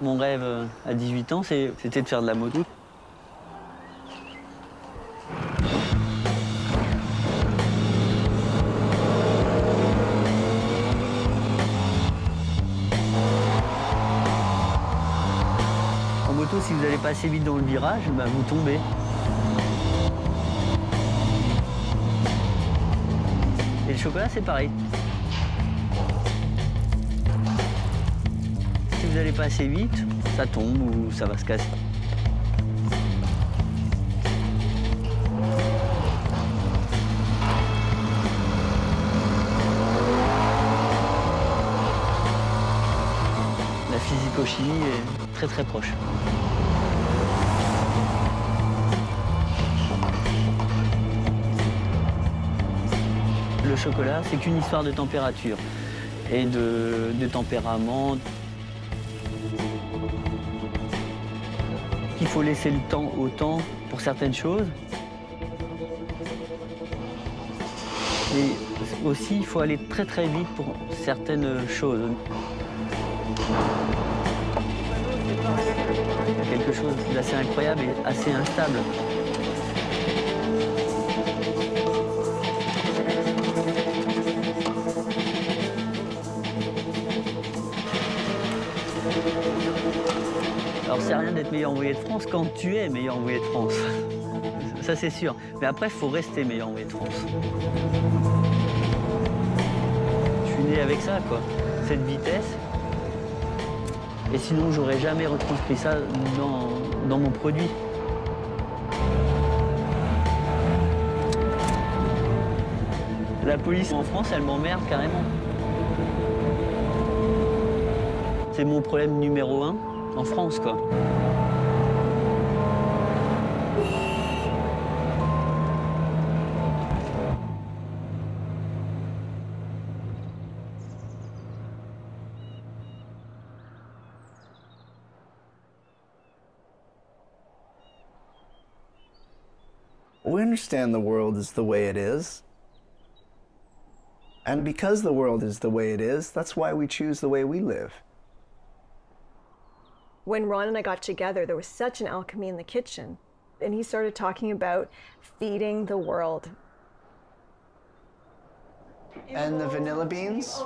Mon rêve à 18 ans, c'était de faire de la moto. En moto, si vous n'allez pas assez vite dans le virage, bah, vous tombez. Et le chocolat, c'est pareil. Si vous n'allez pas assez vite, ça tombe ou ça va se casser. La physico-chimie est très très proche. Le chocolat, c'est qu'une histoire de température et de tempérament. Il faut laisser le temps au temps pour certaines choses. Et aussi, il faut aller très très vite pour certaines choses. Il y a quelque chose d'assez incroyable et assez instable. Alors, c'est rien d'être meilleur envoyé de France quand tu es meilleur envoyé de France. Ça, c'est sûr. Mais après, il faut rester meilleur envoyé de France. Je suis né avec ça, quoi. Cette vitesse. Et sinon, j'aurais jamais retranscrit ça dans mon produit. La police en France, elle m'emmerde carrément. C'est mon problème numéro 1 en France, quoi. We understand the world is the way it is. And because the world is the way it is, that's why we choose the way we live. When Ron and I got together, there was such an alchemy in the kitchen. And he started talking about feeding the world. And the vanilla beans?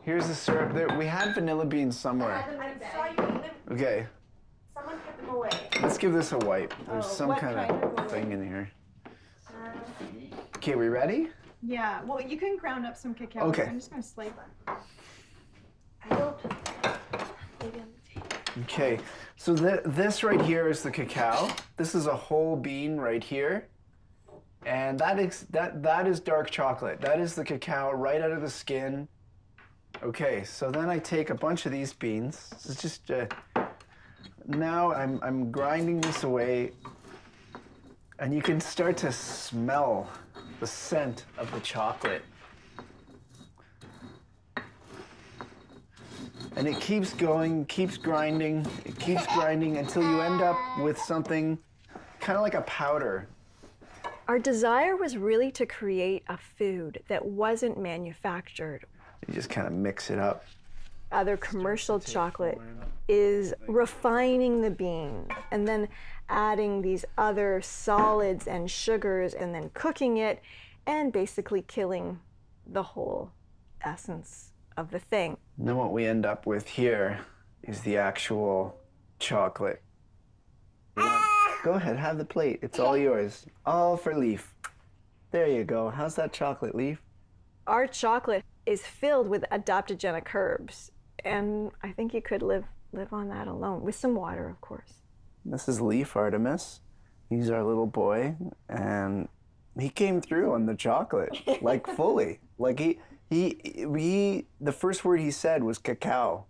Here's the syrup. We had vanilla beans somewhere. Okay. Someone put them away. Let's give this a wipe. There's some kind of thing in here. Okay, we ready? Yeah, well, you can ground up some cacao. Okay. I'm just going to slate them. I don't. Maybe on the table. Okay, so this right here is the cacao. This is a whole bean right here. And that is dark chocolate. That is the cacao right out of the skin. Okay, so then I take a bunch of these beans. This is just, now I'm grinding this away. And you can start to smell the scent of the chocolate. And it keeps going, keeps grinding, it keeps grinding until you end up with something kind of like a powder. Our desire was really to create a food that wasn't manufactured. You just kind of mix it up. Other commercial chocolate is refining the bean and then adding these other solids and sugars and then cooking it and basically killing the whole essence of the thing. And then what we end up with here is the actual chocolate. Go ahead, have the plate. It's all yours. All for Leaf. There you go. How's that chocolate, Leaf? Our chocolate is filled with adaptogenic herbs, and I think you could live on that alone, with some water, of course. This is Leaf Artemis. He's our little boy, and he came through on the chocolate, like fully. Like the first word he said was cacao.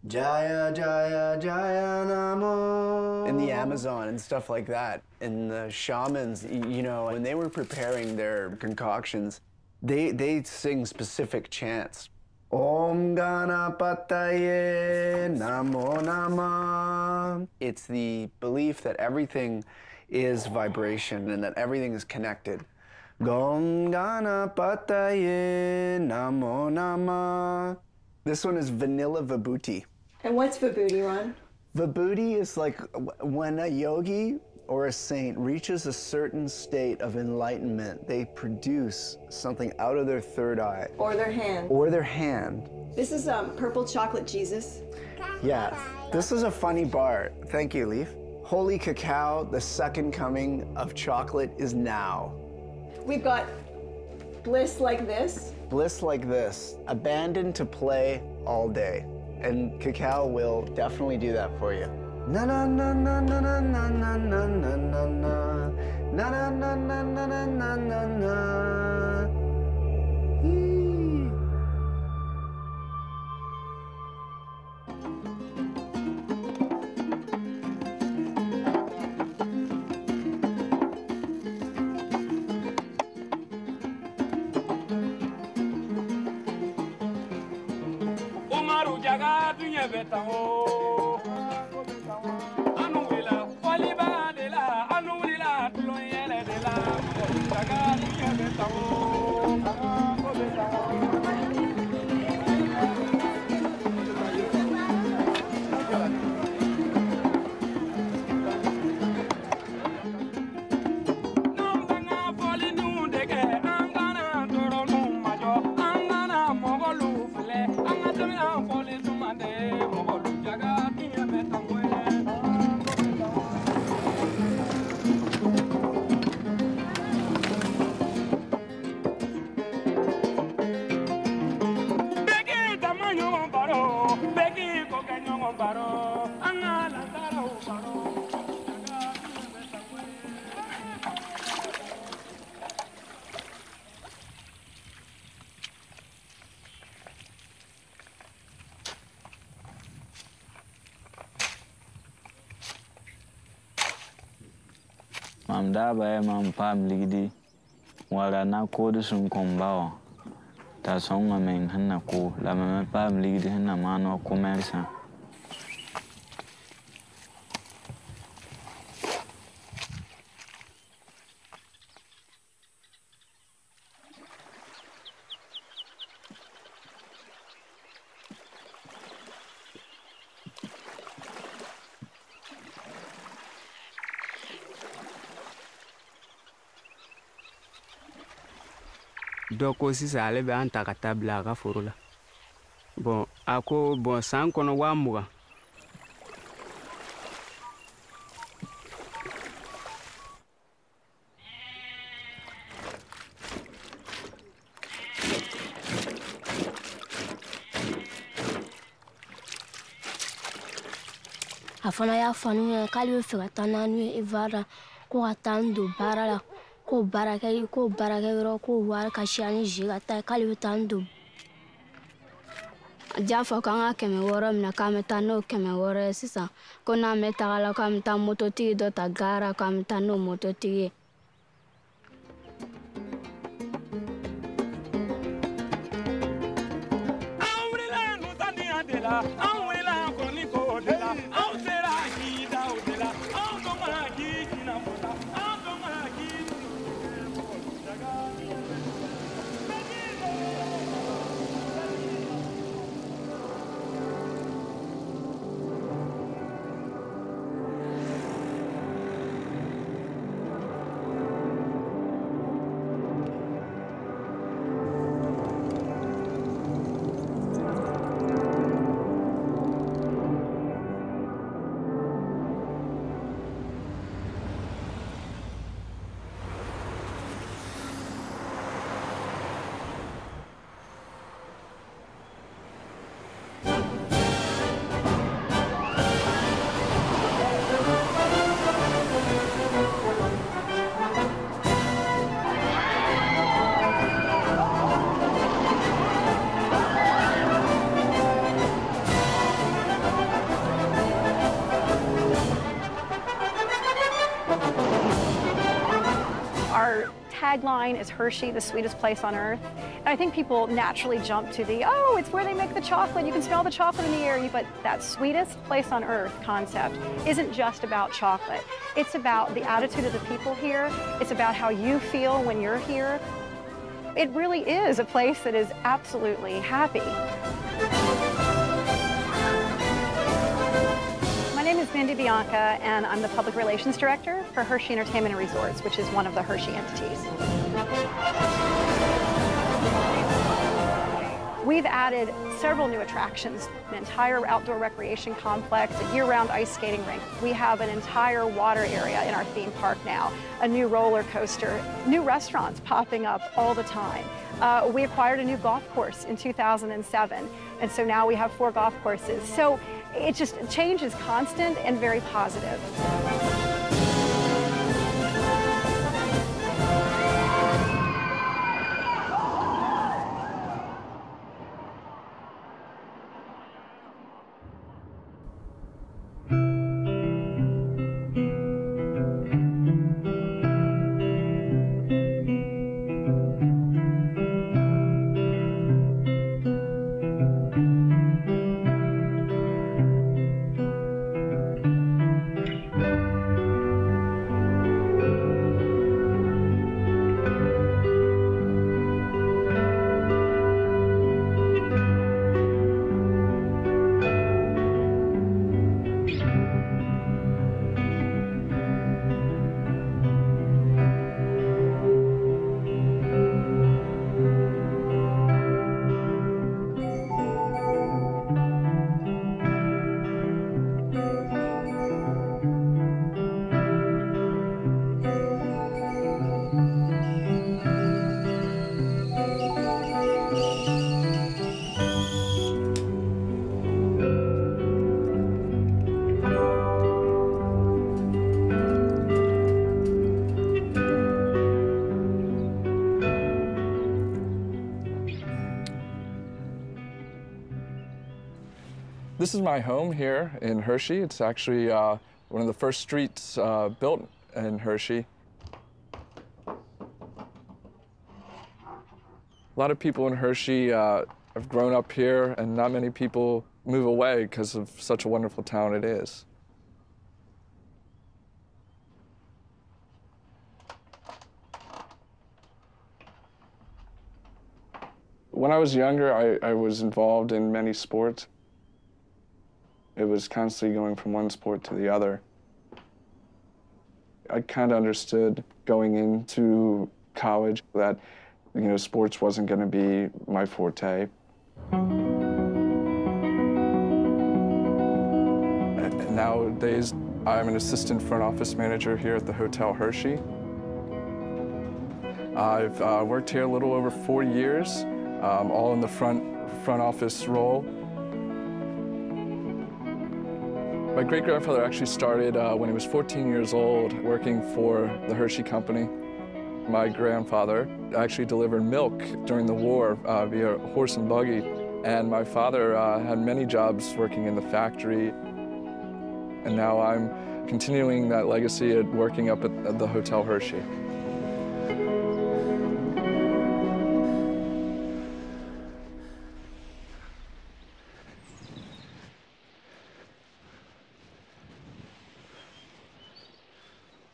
Jaya, Jaya, Jaya Namo. In the Amazon and stuff like that. And the shamans, you know, when they were preparing their concoctions, they sing specific chants. Om Ganapataye Namo Nama. It's the belief that everything is vibration and that everything is connected. Gom Ganapataye Namo Nama. This one is vanilla vibhuti. And what's vibhuti, Ron? Vibhuti is like when a yogi or a saint reaches a certain state of enlightenment, they produce something out of their third eye. Or their hand. Or their hand. This is purple chocolate Jesus. Yes. This is a funny bar. Thank you, Leaf. Holy cacao, the second coming of chocolate is now. We've got bliss like this. Bliss like this. Abandon to play all day. And cacao will definitely do that for you. Na na na na na na na na na na na na na na na na na na na na. Mam daba mam pam ligidi wala na ko de sun kombawa ta songa men hanna ko la mam pam ligidi hanna mano commerce donc aussi ça allait bien ta table la foro la bon ako bon san kono wa muga afana ya fanu kali be fɛ ka taa n'anu ye Ivara ko ka taa n don baara la ko baarakɛ yɔrɔ ko wari ka si ani zi ka taa k'ale bɛ taa n don ja fɔ k'an ka 600 minɛ k'an bɛ taa n'o 600 ye sisan ko n'an bɛ taga la k'an bɛ taa mototigi dɔ ta gara k'an bɛ taa n'o mototigi ye Tagline is Hershey, the sweetest place on earth. And I think people naturally jump to the, oh, it's where they make the chocolate. You can smell the chocolate in the air. But that sweetest place on earth concept isn't just about chocolate. It's about the attitude of the people here. It's about how you feel when you're here. It really is a place that is absolutely happy. Sandy Bianca, and I'm the Public Relations Director for Hershey Entertainment and Resorts, which is one of the Hershey entities. We've added several new attractions, an entire outdoor recreation complex, a year-round ice skating rink. We have an entire water area in our theme park now, a new roller coaster, new restaurants popping up all the time. We acquired a new golf course in 2007, and so now we have 4 golf courses. So change is constant and very positive. This is my home here in Hershey. It's actually one of the first streets built in Hershey. A lot of people in Hershey have grown up here, and not many people move away because of such a wonderful town it is. When I was younger, I was involved in many sports. It was constantly going from one sport to the other. I kind of understood going into college that, you know, sports wasn't going to be my forte. Nowadays, I'm an assistant front office manager here at the Hotel Hershey. I've worked here a little over 4 years, all in the front office role. My great-grandfather actually started when he was 14 years old working for the Hershey Company. My grandfather actually delivered milk during the war via horse and buggy, and my father had many jobs working in the factory. And now I'm continuing that legacy at working up at the Hotel Hershey.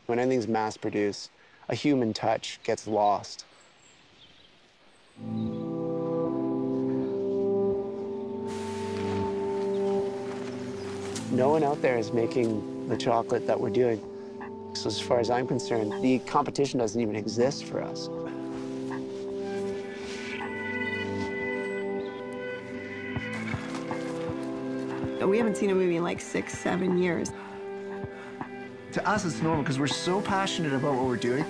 When anything's mass-produced, a human touch gets lost. No one out there is making the chocolate that we're doing. So as far as I'm concerned, the competition doesn't even exist for us. We haven't seen a movie in like 6, 7 years. To us, it's normal because we're so passionate about what we're doing.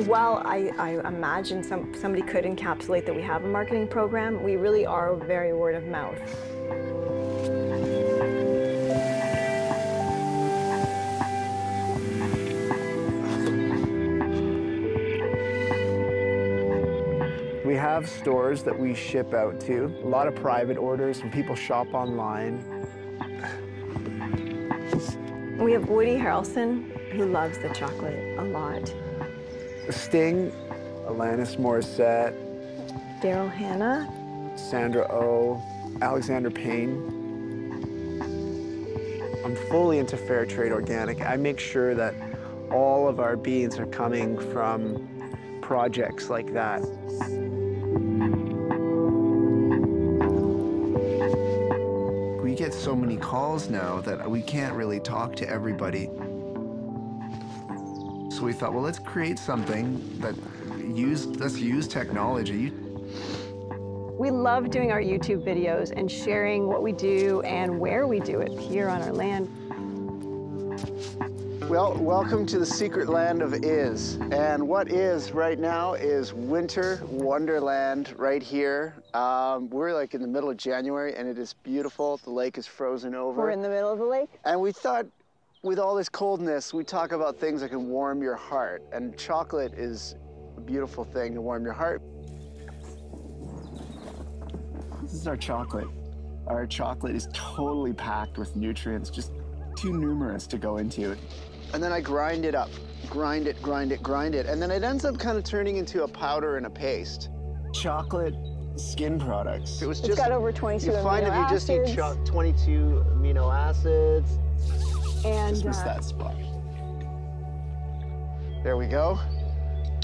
While I imagine somebody could encapsulate that we have a marketing program, we really are very word of mouth. We have stores that we ship out to, a lot of private orders, and people shop online. We have Woody Harrelson, who loves the chocolate a lot. Sting, Alanis Morissette. Daryl Hannah. Sandra O, Alexander Payne. I'm fully into fair trade organic. I make sure that all of our beans are coming from projects like that. We get so many calls now that we can't really talk to everybody. So we thought, well, let's create something that let's use technology. We love doing our YouTube videos and sharing what we do and where we do it here on our land. Well, welcome to the secret land of Is. And what is right now is winter wonderland right here. We're like in the middle of January and it is beautiful. The lake is frozen over. We're in the middle of the lake. And we thought with all this coldness, we talk about things that can warm your heart. And chocolate is a beautiful thing to warm your heart. This is our chocolate. Our chocolate is totally packed with nutrients, just too numerous to go into it. And then I grind it up, grind it, grind it, grind it. And then it ends up kind of turning into a powder and a paste. Chocolate skin products. It's got over 22 amino acids. You find if you just eat 22 amino acids. And just miss that spot. There we go.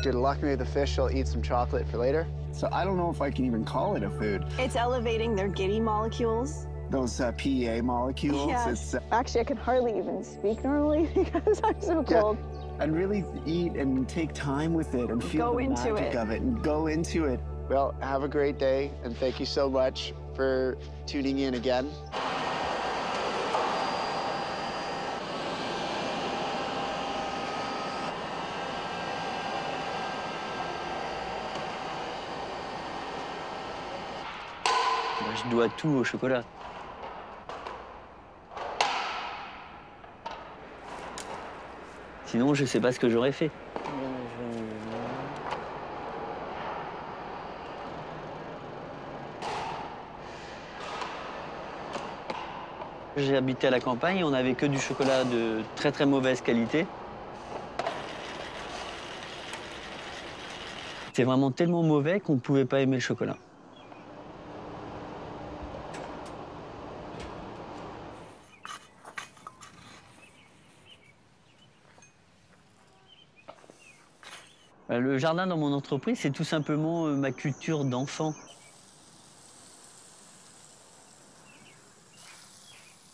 Good luck, maybe the fish will eat some chocolate for later. So I don't know if I can even call it a food. it's elevating their giddy molecules. Those PEA molecules. Yes. It's, Actually, I can hardly even speak normally because I'm so cold. And really eat and take time with it and feel the magic of it and go into it. Well, have a great day, and thank you so much for tuning in again. Je dois tout au chocolat. Sinon, je ne sais pas ce que j'aurais fait. J'ai habité à la campagne, on n'avait que du chocolat de très très mauvaise qualité. C'était vraiment tellement mauvais qu'on ne pouvait pas aimer le chocolat. Le jardin dans mon entreprise, c'est tout simplement ma culture d'enfant.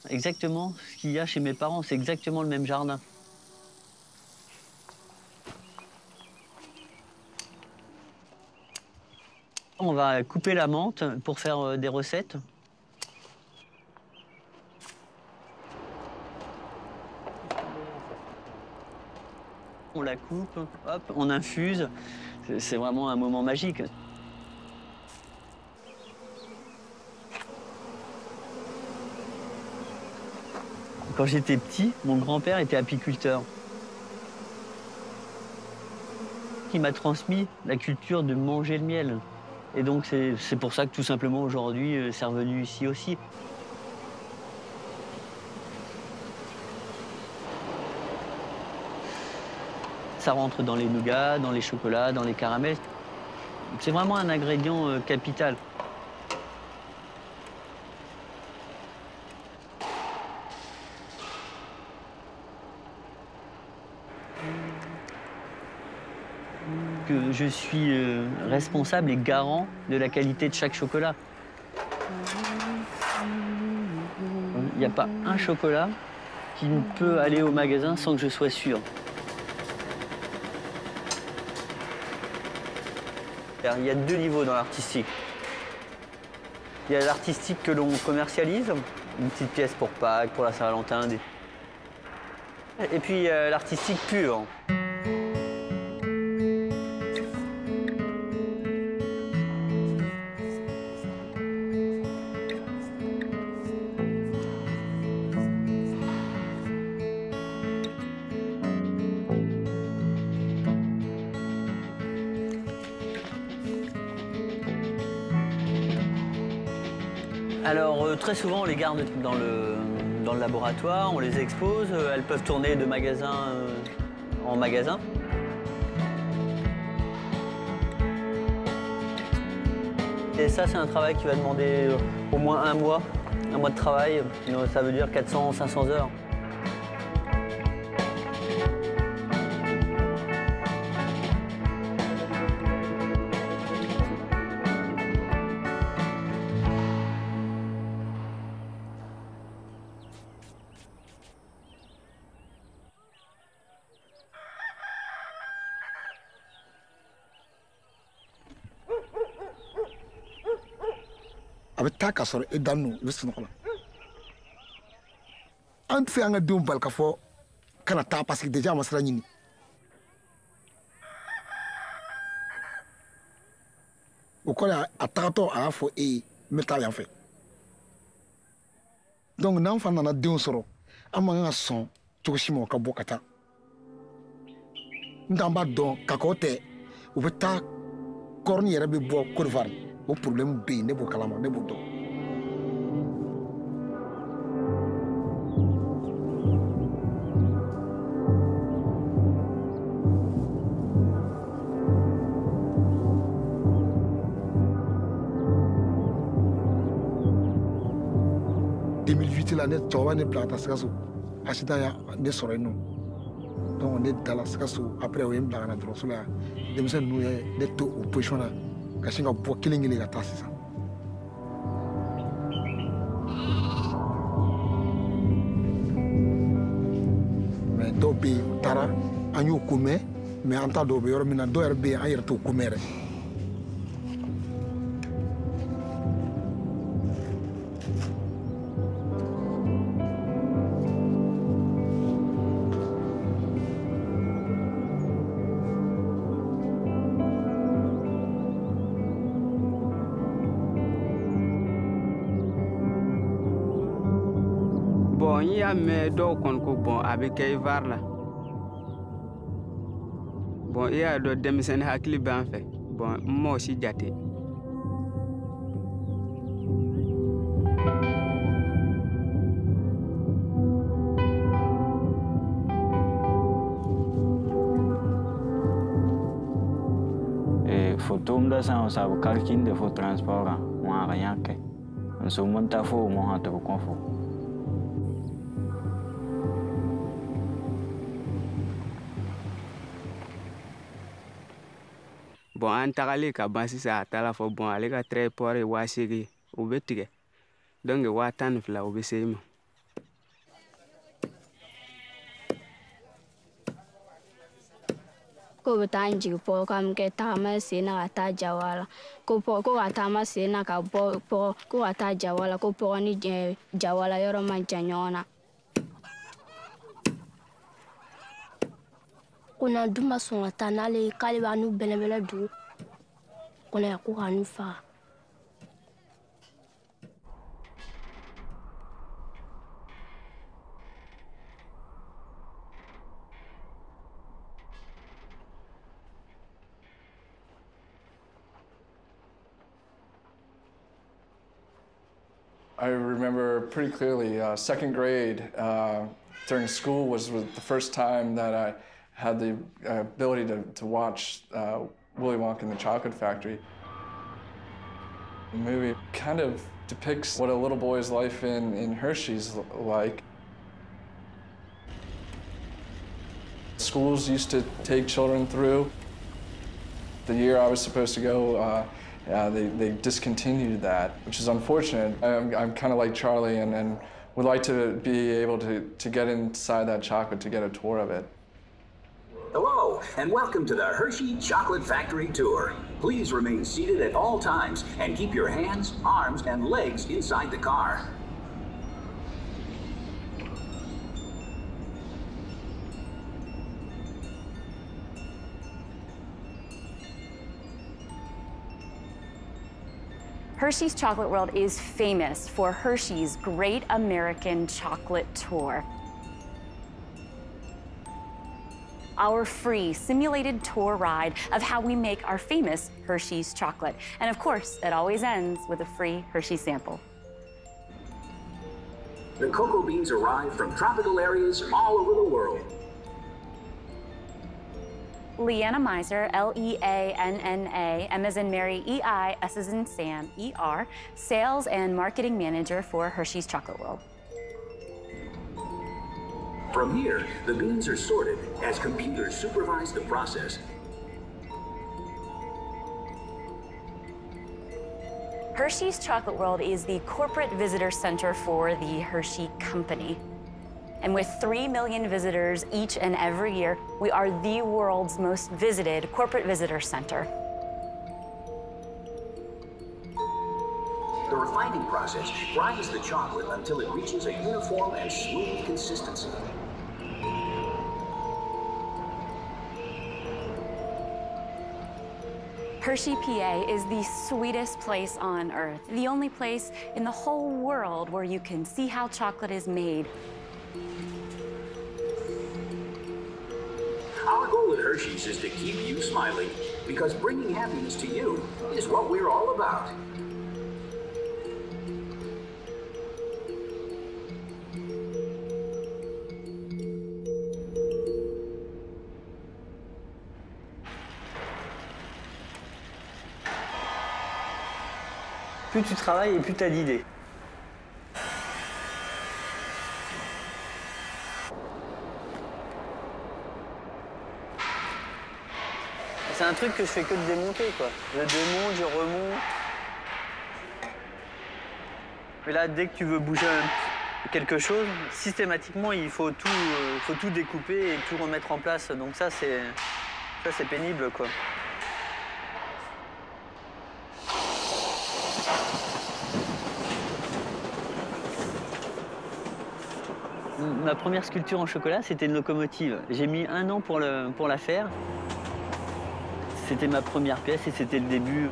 Exactement ce qu'il y a chez mes parents, c'est exactement le même jardin. On va couper la menthe pour faire des recettes. On la coupe, hop, on infuse. C'est vraiment un moment magique. Quand j'étais petit, mon grand-père était apiculteur. Il m'a transmis la culture de manger le miel. Et donc c'est pour ça que tout simplement aujourd'hui, c'est revenu ici aussi. Ça rentre dans les nougats, dans les chocolats, dans les caramels. C'est vraiment un ingrédient capital. Que je suis responsable et garant de la qualité de chaque chocolat. Il n'y a pas un chocolat qui ne peut aller au magasin sans que je sois sûr. Il y a deux niveaux dans l'artistique. Il y a l'artistique que l'on commercialise, une petite pièce pour Pâques, pour la Saint-Valentin. Et puis l'artistique pur. Alors très souvent on les garde dans le laboratoire, on les expose, elles peuvent tourner de magasin en magasin. Et ça, c'est un travail qui va demander au moins un mois de travail. Donc, ça veut dire 400-500 heures. Avec ta casserole et dans nous, le son. On fait un doum balcafo, canata parce que déjà ma sranini. Au cas à tato à fo et métal en fait. Donc n'enfant n'en a deux soro, à mon son, Tokushimo Kabokata. N'amba don cacote, ou beta cornière be bois Cote au problème B, nebo kalama, nebo do. Ne tɔwa ne bila ka taa sikaso accident ya ne sɔrɔ yen nɔ donc ne dala sikaso après o ye n bila ka na dɔgɔtɔrɔso la yan denmisɛnnin ninnu ye ne to o position na ka sin ka bɔ kelen kelen ka taa sisan. mais dɔw bɛ yen u taara an y'o ko mɛn mais an t'a dɔn o bɛ yɔrɔ min na dɔw yɛrɛ bɛ yen an yɛrɛ t'o ko mɛn yɛrɛ. Bon, il y a mes deux bon avec Ivoire là. Bon, il y a d'autres démissionnaires hakili ben fait. Bon, moi aussi j'étais. Et photo m'da ça on sabe calcul de faux transport, moi rien que. On se monte à faux, moi on te confond. Bon, an tagale ka ban sisan a taala fɔ bon ale ka traiteur ye 8,000 o bɛ tigɛ donc 12,000 o bɛ se i ma. Ko bɛ taa n jigin pɔgɔ kan kɛ tagama sen na ka taa Jawala ko ka tagama sen na ka bɔ pɔgɔ ko ka taa Jawala ko pɔgɔ ni Jawala yɔrɔ man jan ɲɔgɔn na. Kuna duma sɔn ka taa n'ale k'ale b'a n'u bɛlɛbɛlɛ dugu kɔnɔ yan ko ka n'u faga. I remember pretty clearly, second grade during school was the first time that I had the ability to watch Willy Wonka and the Chocolate Factory. The movie kind of depicts what a little boy's life in Hershey's like. Schools used to take children through. The year I was supposed to go, they discontinued that, which is unfortunate. I'm kind of like Charlie and would like to be able to get inside that chocolate to get a tour of it. Hello, and welcome to the Hershey Chocolate Factory Tour. Please remain seated at all times and keep your hands, arms, and legs inside the car. Hershey's Chocolate World is famous for Hershey's Great American Chocolate Tour. Our free simulated tour ride of how we make our famous Hershey's chocolate. And of course, it always ends with a free Hershey sample. The cocoa beans arrive from tropical areas all over the world. Leanna Miser, Leanna, M as in Mary, EI, S as in Sam, ER, Sales and Marketing Manager for Hershey's Chocolate World. From here, the beans are sorted as computers supervise the process. Hershey's Chocolate World is the corporate visitor center for the Hershey Company. And with 3 million visitors each and every year, we are the world's most visited corporate visitor center. The refining process grinds the chocolate until it reaches a uniform and smooth consistency. Hershey, PA is the sweetest place on earth, the only place in the whole world where you can see how chocolate is made. Our goal at Hershey's is to keep you smiling, because bringing happiness to you is what we're all about. Plus tu travailles et plus tu as d'idées. C'est un truc que je fais que de démonter, quoi. Je démonte, je remonte. Mais là, dès que tu veux bouger quelque chose, systématiquement, il faut tout découper et tout remettre en place. Donc ça, c'est pénible, quoi. Ma première sculpture en chocolat, c'était une locomotive. J'ai mis 1 an pour la faire. C'était ma première pièce et c'était le début.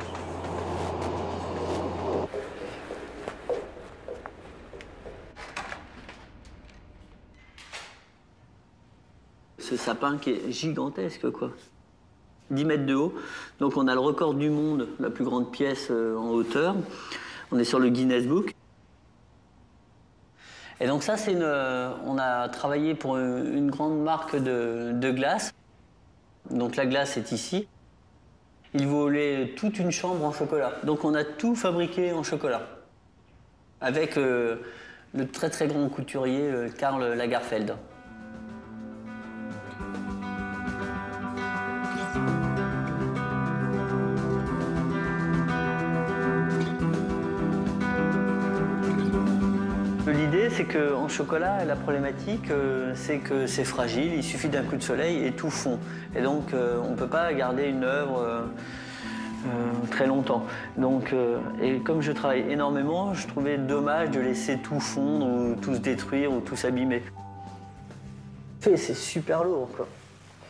Ce sapin qui est gigantesque, quoi. 10 mètres de haut. Donc on a le record du monde, la plus grande pièce en hauteur. On est sur le Guinness Book. Et donc ça, on a travaillé pour une grande marque de glace. Donc la glace est ici. Il voulait toute une chambre en chocolat. Donc on a tout fabriqué en chocolat. Avec le très très grand couturier Karl Lagerfeld. L'idée, c'est qu'en chocolat, la problématique, c'est que c'est fragile, il suffit d'un coup de soleil et tout fond. Et donc, on ne peut pas garder une œuvre très longtemps. Donc, et comme je travaille énormément, je trouvais dommage de laisser tout fondre, ou tout se détruire, ou tout s'abîmer. C'est super lourd, quoi.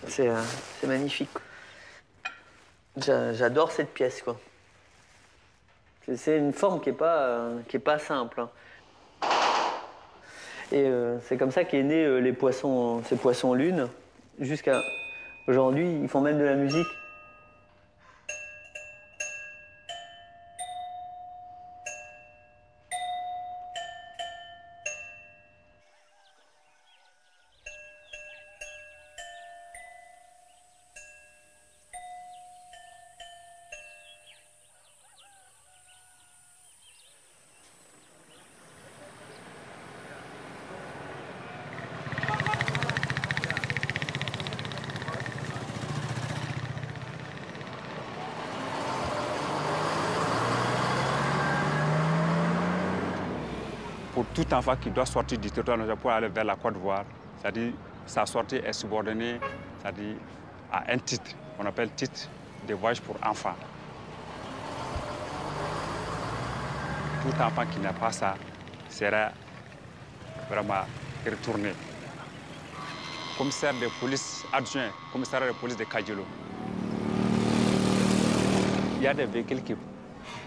C'est magnifique. J'adore cette pièce, quoi. C'est une forme qui est pas simple, hein. Et c'est comme ça qu'est né ces poissons lunes. Jusqu'à aujourd'hui, ils font même de la musique. Pour tout enfant qui doit sortir du territoire national pour aller vers la Côte d'Ivoire, c'est-à-dire sa sortie est subordonnée, c'est-à-dire à un titre, qu'on appelle titre de voyage pour enfants. Tout enfant qui n'a pas ça sera vraiment retourné. Commissaire de police adjoint, commissariat de police de Kajolo. Il y a des véhicules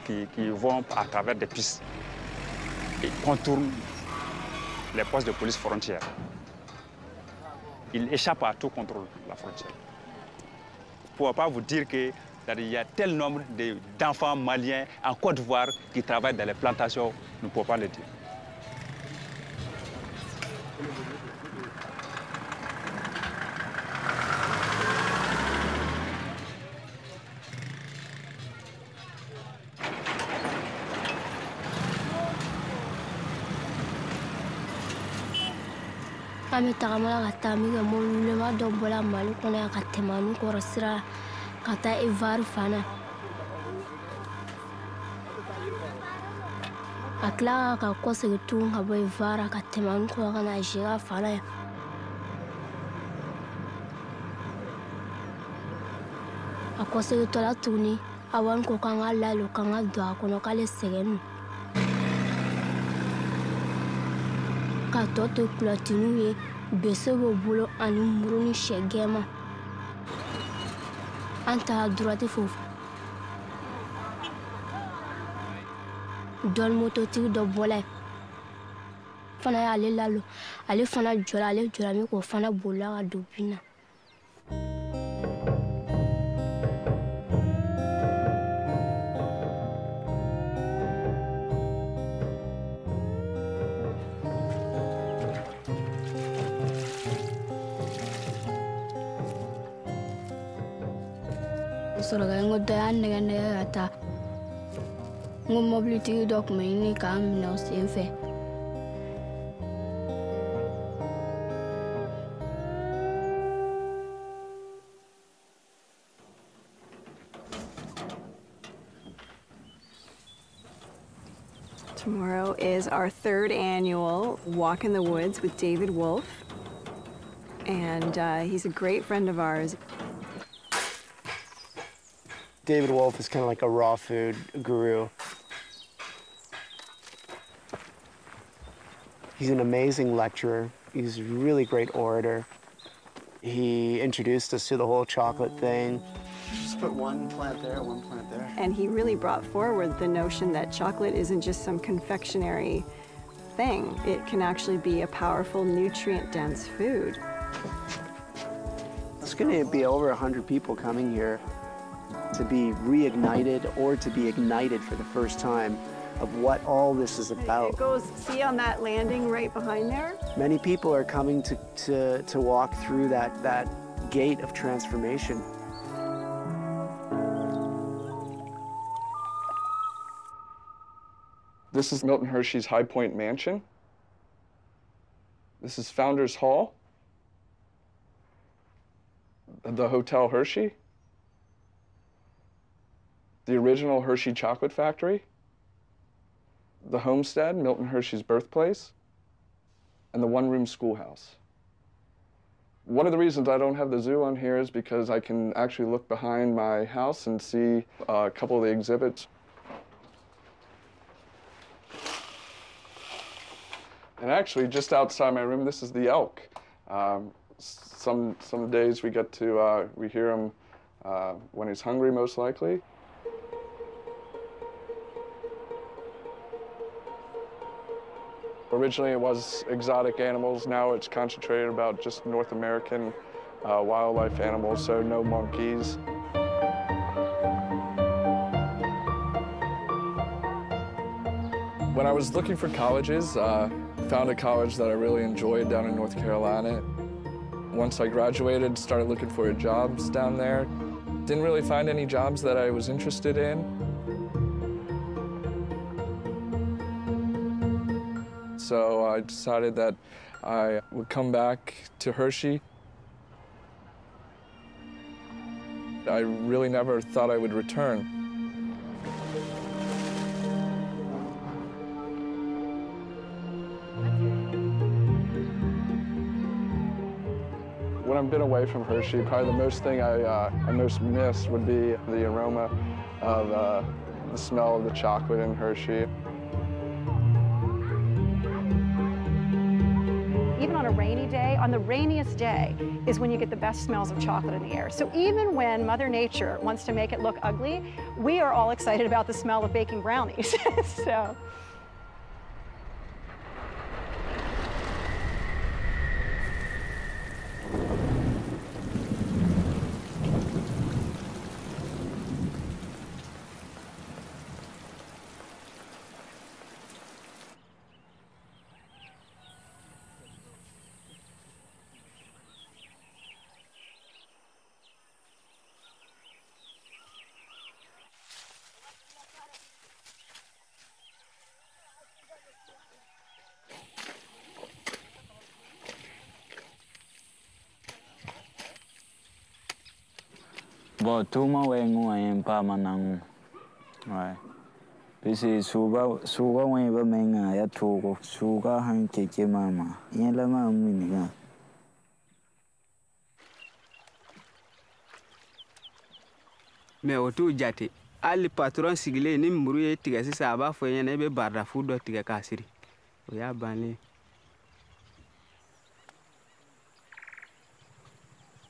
qui vont à travers des pistes et contournent les postes de police frontière. Ils échappent à tout contrôle de la frontière. Je ne pourrais pas vous dire qu'il y a tel nombre d'enfants maliens en Côte d'Ivoire qui travaillent dans les plantations, je ne pourrais pas le dire. Kami tagamala kata mi ga mo lulema do bola malu kona ka temanu ko rasira kata Ivoire fana. Akla ka kose tu ka bo Ivoire ka temanu ko kana jira fana. Akose to la tuni awan ko kanga lalo kanga do akono kale segenu. Ka toto platinu ye bese bo bulo ani muruni shegema anta droite fofu dol moto ti do bola fana ya ale lalo ale fana jola mi ko fana bola ga dopina. Soroga ngodo ya nega ata ngo mobility document kam no senfe. Tomorrow is our 3rd annual Walk in the Woods with David Wolf, and he's a great friend of ours. David Wolf is kind of like a raw food guru. He's an amazing lecturer. He's a really great orator. He introduced us to the whole chocolate thing. Just put one plant there, one plant there. And he really brought forward the notion that chocolate isn't just some confectionery thing. It can actually be a powerful, nutrient-dense food. There's going to be over 100 people coming here to be reignited or to be ignited for the first time of what all this is about. It goes, see on that landing right behind there? Many people are coming to walk through that gate of transformation. This is Milton Hershey's High Point Mansion. This is Founders Hall. The Hotel Hershey. The original Hershey Chocolate Factory. The homestead, Milton Hershey's birthplace. And the one-room schoolhouse. One of the reasons I don't have the zoo on here is because I can actually look behind my house and see a couple of the exhibits. And actually, just outside my room, this is the elk. Some days we get to, we hear him when he's hungry, most likely. Originally, it was exotic animals. Now it's concentrated about just North American wildlife animals, so no monkeys. When I was looking for colleges, found a college that I really enjoyed down in North Carolina. Once I graduated, started looking for jobs down there. Didn't really find any jobs that I was interested in. So I decided that I would come back to Hershey. I really never thought I would return. When I've been away from Hershey, probably the most thing I most miss would be the aroma of the smell of the chocolate in Hershey. Even on a rainy day, on the rainiest day, is when you get the best smells of chocolate in the air. So even when Mother Nature wants to make it look ugly, we are all excited about the smell of baking brownies. So. Bon, tout le monde est pas maintenant. Ouais. Puis c'est souvent on va mener à tout, souvent un kéké maman. Il y a la maman. Mais autour jate, ali patron sigle ni mburu tiga sisa aba fo yene be barda fudo tiga kasiri. Oya bani.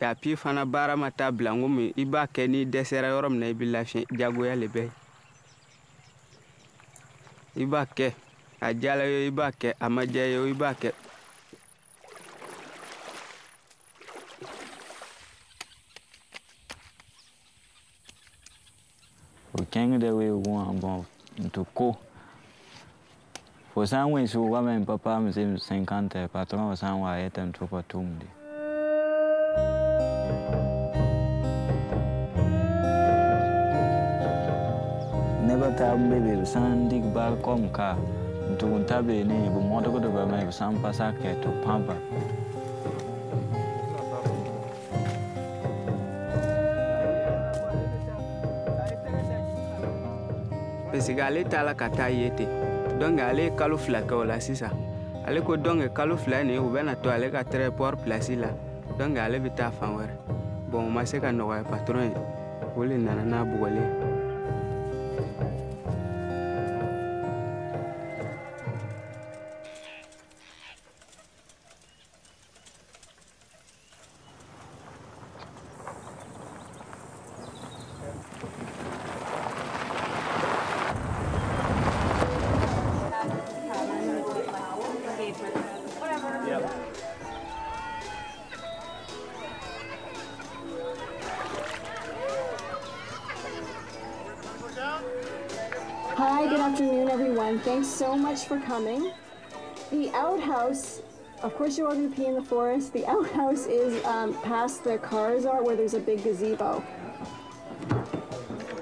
Ya pi fana bara mata blango mi iba keni desera yorom na ibila jago ya lebe. Iba ke ajala yo iba ke amaja yo iba ke. O quem de we bon to ko. Faut ça oui souvent même papa me c'est 50 patron ça va être un truc tout monde. Never tab baby sandig bar comme ka. Tu tabe ne bu moto ko de ba me sam pasa ke to pampa. Pesigale tala kata yete. Donc ale kalu flaka ola sisa. Ale ko donc kalu fla ne u bena to ale ka très port place là. Donc ale bita fanwer. Bon ma se ka no wa patron. Wole nana na bugole. Hi, good afternoon, everyone. Thanks so much for coming. The outhouse, of course, you're all going to pee in the forest. The outhouse is past the cars are where there's a big gazebo.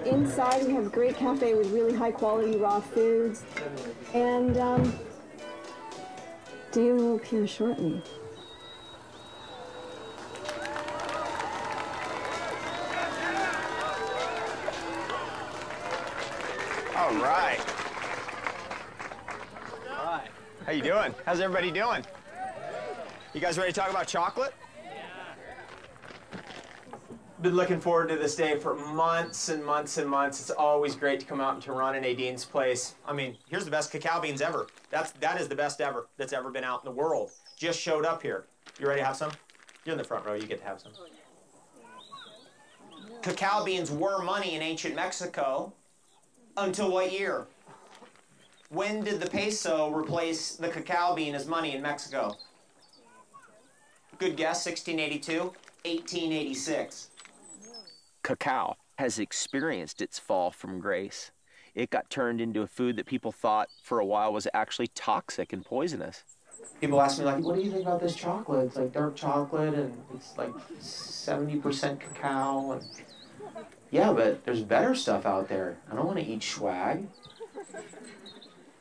Inside, we have a great cafe with really high-quality raw foods. And David will appear shortly. All right. All right. How you doing? How's everybody doing? You guys ready to talk about chocolate? Been looking forward to this day for months and months and months. It's always great to come out to Ron and Nadine's place. I mean, here's the best cacao beans ever. That is the best ever that's ever been out in the world. Just showed up here. You ready to have some? You're in the front row. You get to have some. Cacao beans were money in ancient Mexico. Until what year? When did the peso replace the cacao bean as money in Mexico? Good guess, 1682, 1886. Cacao has experienced its fall from grace. It got turned into a food that people thought for a while was actually toxic and poisonous. People ask me, like, what do you think about this chocolate? It's like dark chocolate, and it's like 70% cacao. And yeah, but there's better stuff out there. I don't want to eat swag.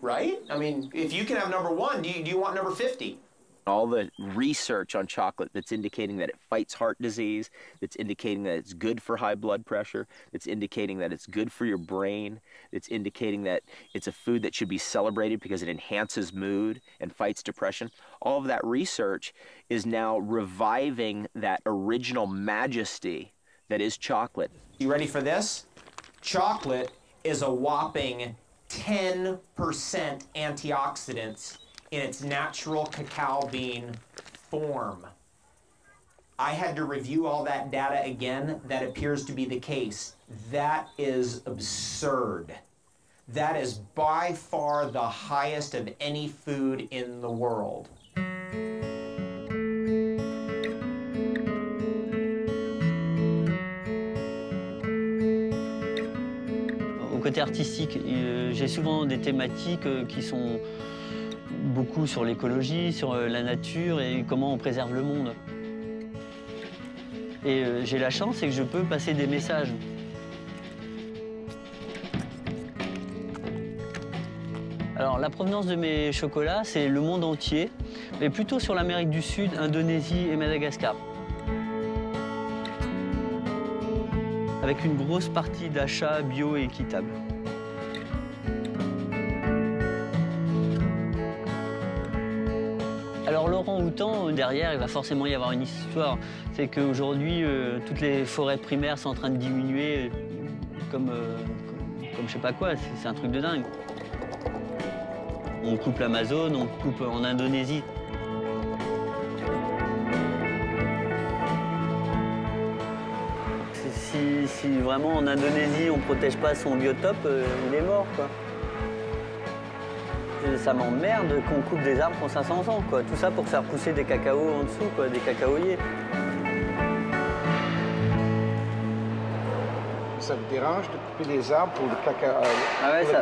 Right? I mean, if you can have number one, do you want number 50? All the research on chocolate that's indicating that it fights heart disease, that's indicating that it's good for high blood pressure, that's indicating that it's good for your brain, that's indicating that it's a food that should be celebrated because it enhances mood and fights depression. All of that research is now reviving that original majesty that is chocolate. You ready for this? Chocolate is a whopping 10% antioxidants in its natural cacao bean form. I had to review all that data again. That appears to be the case. That is absurd. That is by far the highest of any food in the world. Côté artistique, j'ai souvent des thématiques qui sont beaucoup sur l'écologie, sur la nature et comment on préserve le monde. Et j'ai la chance, c'est que je peux passer des messages. Alors la provenance de mes chocolats, c'est le monde entier, mais plutôt sur l'Amérique du Sud, Indonésie et Madagascar. avec une grosse partie d'achat bio et équitable. Alors l'orang-outan, derrière, il va forcément y avoir une histoire. C'est qu'aujourd'hui, toutes les forêts primaires sont en train de diminuer comme je sais pas quoi, c'est un truc de dingue. On coupe l'Amazone, on coupe en Indonésie. Si vraiment en Indonésie on ne protège pas son biotope, il est mort, quoi. Ça m'emmerde qu'on coupe des arbres qui ont 500 ans, quoi. Tout ça pour faire pousser des cacaos en dessous, quoi, des cacaoyers. Ça vous dérange de couper les arbres pour le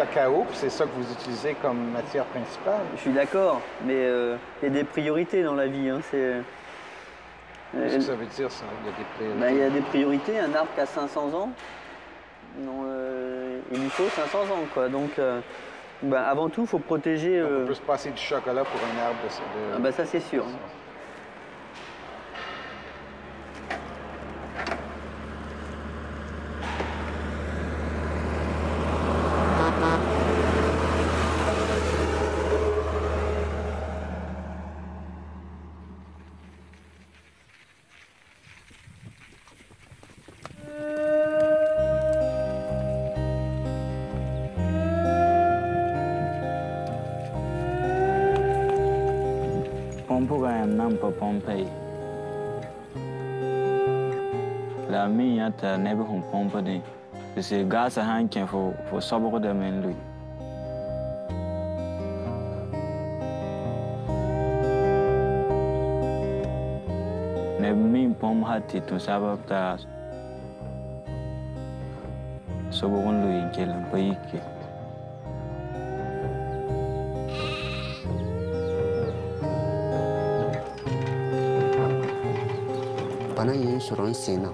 cacao, c'est ça que vous utilisez comme matière principale? Je suis d'accord, mais il y a des priorités dans la vie. Hein, Qu'est-ce que ça veut dire, ça? Il y a des priorités? Ben, il y a des priorités. Un arbre qui a 500 ans, non, il lui faut 500 ans, quoi. Donc, ben, avant tout, il faut protéger... Donc, on peut se passer du chocolat pour un arbre de... Ah ben, ça, c'est sûr. Pompeii. La minha ta nebe hon pompa de. Se gasa hanken for sabro de men lui. Nebe min pom hati to sabab ta. Sabro lui kelam paiki. Bana yin suron sena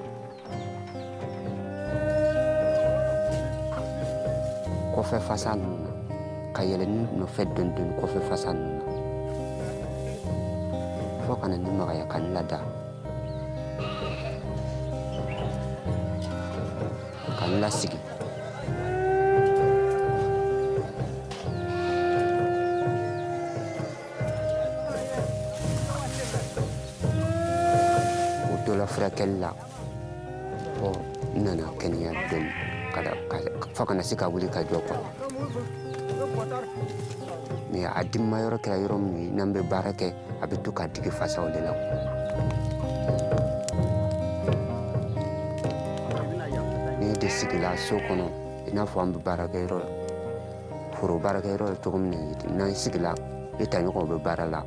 kɔfɛ fasa ninnu na ka yɛlɛ ni nɔfɛ dɔɔni kɔfɛ fasa ninnu na fɔ kana ni magaya ka n lada ka n lasigi furakɛli la n nana kɛnɛya dɔɔni fɔ kana se ka wuli ka jɔ kuwa mais a dimma yɔrɔ kɛra yɔrɔ min ye n'an bɛ baara kɛ a bɛ to ka digi fasaw de la ni de sigila so kɔnɔ i n'a fɔ an bɛ baarakɛyɔrɔ la foro baarakɛyɔrɔ la cogo min na n'an sigila i taɲɔgɔnw bɛ baara la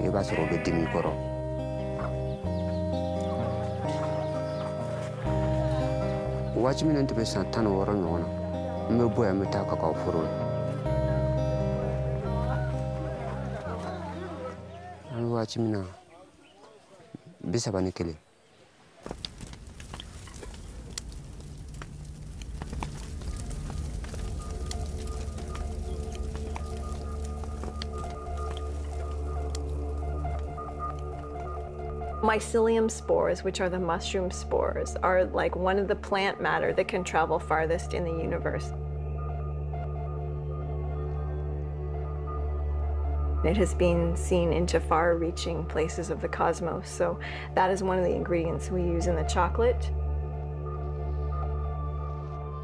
i b'a sɔrɔ o bɛ dimi kɔrɔ waati min na n tun bɛ san 16 ɲɔgɔn na n bɛ bɔ yan n bɛ taa cacao foro la an bɛ waati min na 31. Mycelium spores, which are the mushroom spores, are like one of the plant matter that can travel farthest in the universe. It has been seen into far-reaching places of the cosmos, so that is one of the ingredients we use in the chocolate.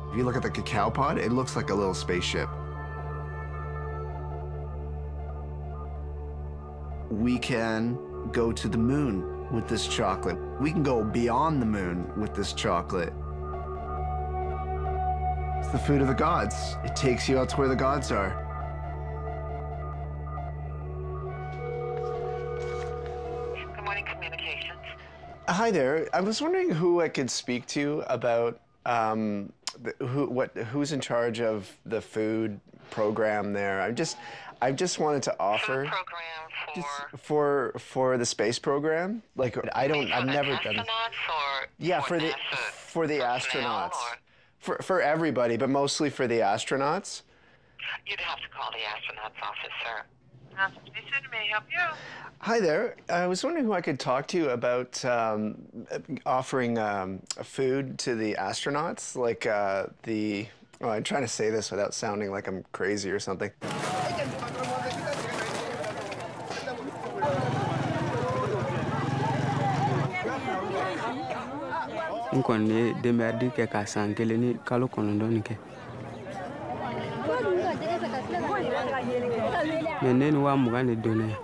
If you look at the cacao pod, it looks like a little spaceship. We can go to the moon with this chocolate. We can go beyond the moon with this chocolate. It's the food of the gods. It takes you out to where the gods are. Good morning, communications. Hi there. I was wondering who I could speak to about who's in charge of the food program there. I just wanted to offer food program for the space program. Like I've never done. Yeah, for the astronauts. For everybody, but mostly for the astronauts. You'd have to call the astronauts office, sir. May I help you? Hi there. I was wondering who I could talk to about offering food to the astronauts, like oh, I'm trying to say this without sounding like I'm crazy or something. Nkone demerdi ke ka sankele ni kalo konondoni ke. Meneni wa mugane done.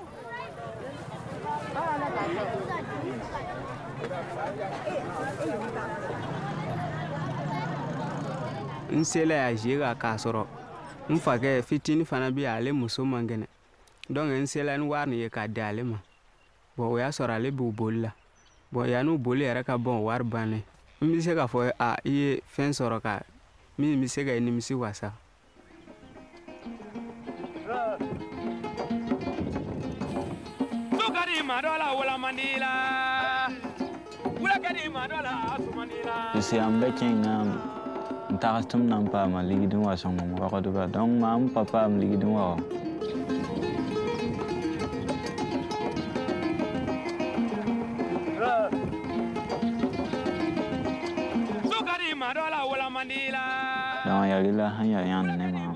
Nsele ya jega ka soro. Mfake fitini fana bi ale muso mangene. Donc nsele ni warni ye ka dale ma. Bo ya soro ale bu bolla. Bo ya nu boli era ka bon war bane. Mi se ka fo a iye fen soro ka. Mi se ga ni mi si wasa. Isi ambe kinga ntakastum nampa ma ligidun wa songo mo ko duba donc mam papa am ligidun wa. Don't ya lila hanya yan ne ma.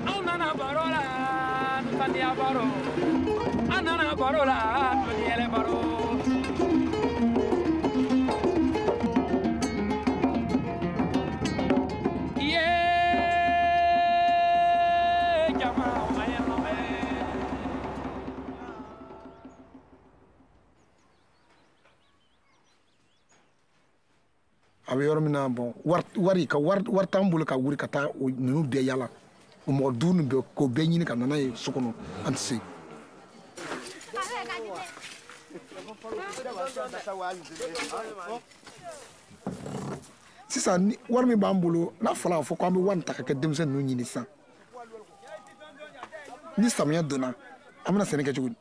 Anana barola, tania baro. Anana barola, taniele baro. Abe yɔrɔ min na bon wari t'an bolo ka wuri ka taa ninnu bɛɛ yala o mɔgɔ duuru bɛɛ k'o bɛɛ ɲini ka nana ye so kɔnɔ an tɛ se. Sisan ni wari min b'an bolo n'a fɔra a fɔ k'an bɛ wari ta ka kɛ denmisɛn ninnu ɲini sisan ni samiya donna an bɛna sɛnɛ kɛ cogo di.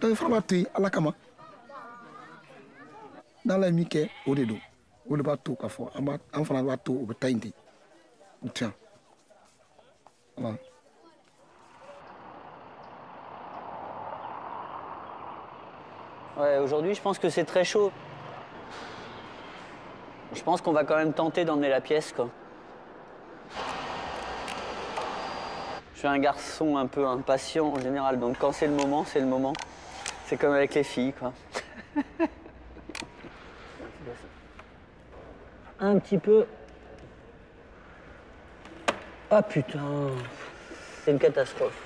Donc fana b'a to yen ala kama n'ala ye min kɛ o de don o de b'a to k'a fɔ an fana b'a to o bɛ taa yen ten tiɲɛ voilà. Ouais, aujourd'hui, je pense que c'est très chaud. Je pense qu'on va quand même tenter d'emmener la pièce, quoi. Je suis un garçon un peu impatient en général, donc quand c'est le moment, c'est le moment. C'est comme avec les filles, quoi. Un petit peu. Ah putain, c'est une catastrophe.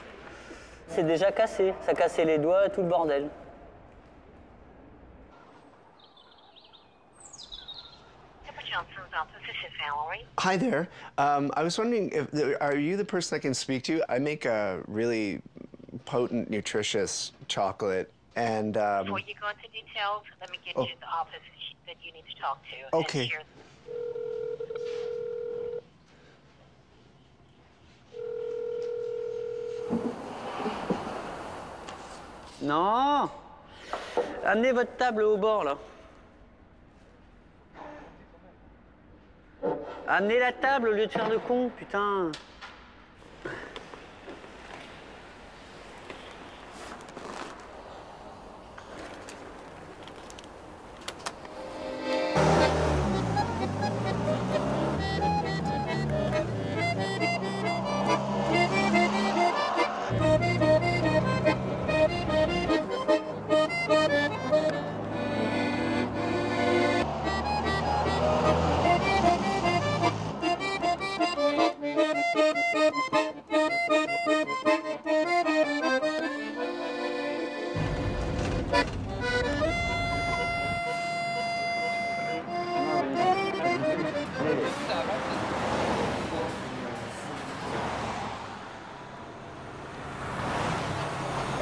C'est déjà cassé, ça a cassé les doigts, tout le bordel. Hi there. I was wondering, are you the person I can speak to? I make a really potent, nutritious chocolate, and Before you go into details, let me get you to the office that you need to talk to. Okay. Non! Amenez votre table au bord, là. Amenez la table au lieu de faire de con, putain.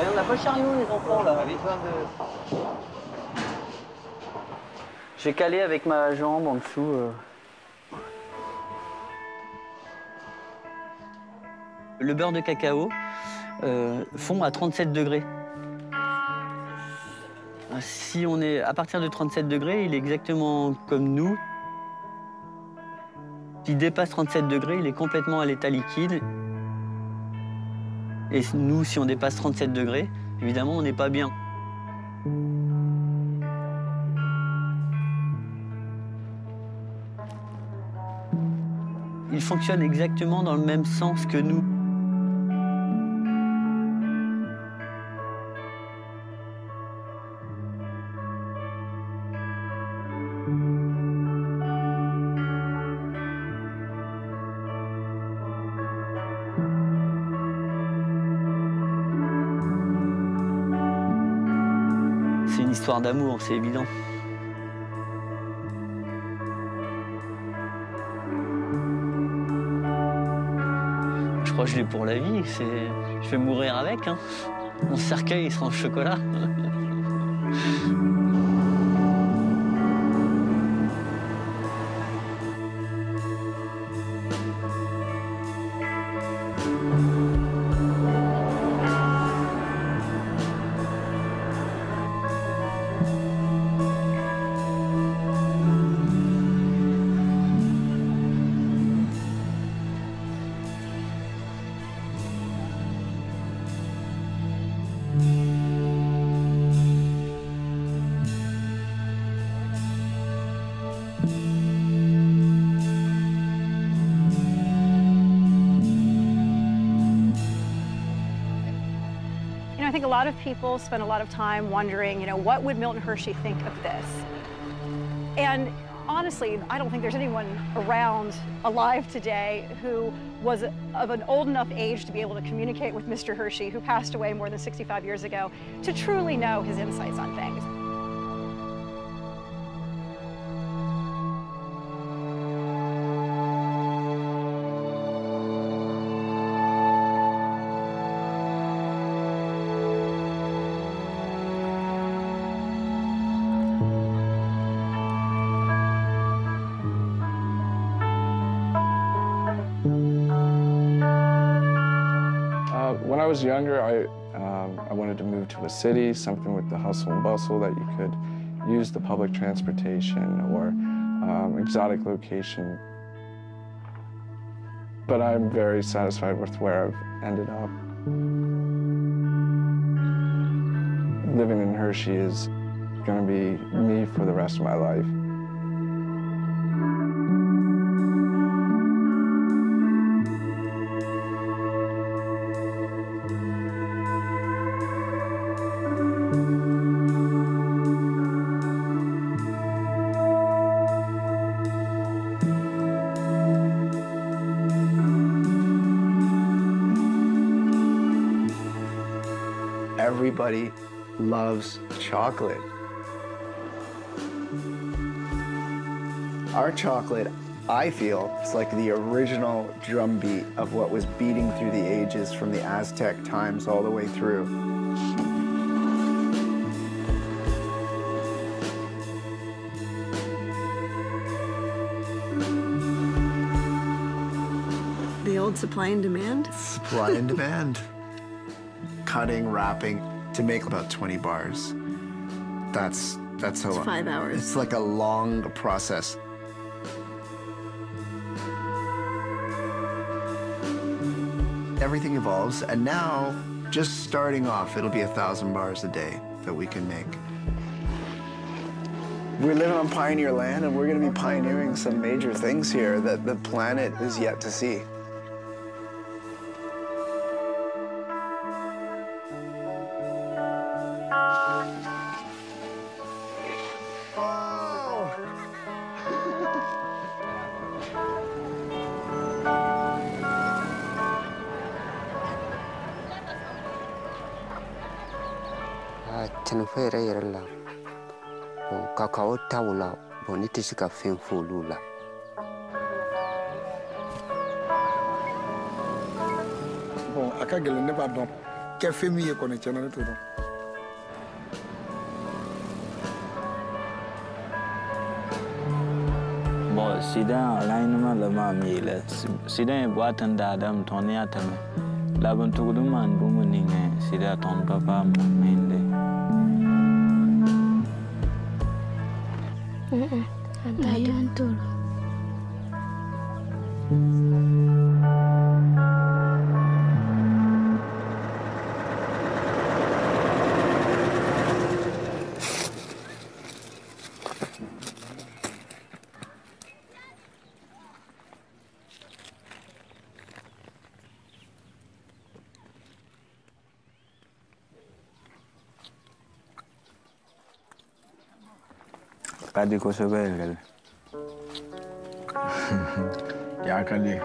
On n'a pas le chariot, les enfants, là. J'ai calé avec ma jambe en dessous. Le beurre de cacao fond à 37 degrés. Si on est à partir de 37 degrés, il est exactement comme nous. S'il dépasse 37 degrés, il est complètement à l'état liquide. Et nous, si on dépasse 37 degrés, évidemment, on n'est pas bien. Il fonctionne exactement dans le même sens que nous. C'est une histoire d'amour, c'est évident. Je crois que je l'ai pour la vie. Je vais mourir avec. Hein. Mon cercueil il sera en chocolat. I think a lot of people spend a lot of time wondering, what would Milton Hershey think of this? And honestly, I don't think there's anyone around alive today who was of an old enough age to be able to communicate with Mr. Hershey, who passed away more than 65 years ago, to truly know his insights on things. When I was younger, I wanted to move to a city, something with the hustle and bustle that you could use the public transportation or exotic location. But I'm very satisfied with where I've ended up. Living in Hershey is going to be me for the rest of my life. Everybody loves chocolate. Our chocolate, I feel, is like the original drumbeat of what was beating through the ages from the Aztec times all the way through. The old supply and demand? Supply and demand. Cutting, wrapping, to make about 20 bars. That's how. It's 5 hours. It's like a long process. Everything evolves, and now, just starting off, it'll be 1,000 bars a day that we can make. We're living on pioneer land, and we're going to be pioneering some major things here that the planet is yet to see. Cacao taula boniti sika fin fulula. Bon, akagele ne ba don. Ke femi e kono chana to don. Bon, sida alainuma lama mile. Sida e buatan da adam toni atame. Laban tuguduman bumuninge sida ton papa mende. Tayantolo. Kadi ko sebel. Ya kadi.